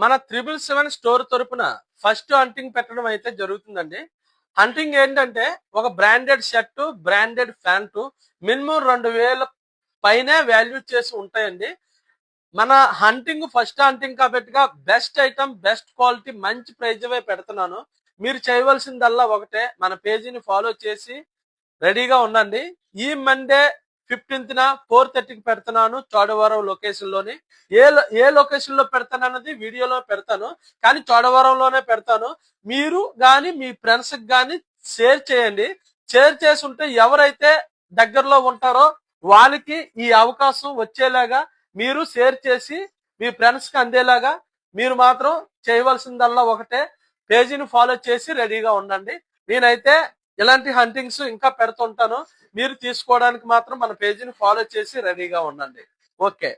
మన 777 స్టోర్ తరపున first hunting పెట్టడం అయితే జరుగుతుందండి. హంటింగ్ ఏంటంటే ఒక branded shirt, branded pant minimum 2000 పైనే వాల్యూ చేసి ఉంటాయండి. మన హంటింగ్ ఫస్ట్ హంటింగ్ కాబట్టిగా బెస్ట్ ఐటమ్, బెస్ట్ క్వాలిటీ, మంచి ప్రైజ్ పెడుతున్నాను. మీరు చేయవలసిందల్లా ఒకటే, మన పేజీని ఫాలో చేసి రెడీగా ఉండండి. ఈ మండే 15th 4:30కి పెడుతున్నాను చోడవరం లొకేషన్ లోని. ఏ లొకేషన్ లో పెడతాను అన్నది వీడియోలో పెడతాను, కానీ చోడవరంలోనే పెడతాను. మీరు గాని మీ ఫ్రెండ్స్ గాని షేర్ చేయండి. షేర్ చేసి ఉంటే ఎవరైతే దగ్గరలో ఉంటారో వాళ్ళకి ఈ అవకాశం వచ్చేలాగా మీరు షేర్ చేసి మీ ఫ్రెండ్స్ కి అందేలాగా మీరు మాత్రం చేయవలసిందల్లా ఒకటే, పేజీని ఫాలో చేసి రెడీగా ఉండండి. నేనైతే ఇలాంటి హంటింగ్స్ ఇంకా పెడుతుంటాను. మీరు తీసుకోవడానికి మాత్రం మన పేజీని ఫాలో చేసి రెడీగా ఉండండి. ఓకే.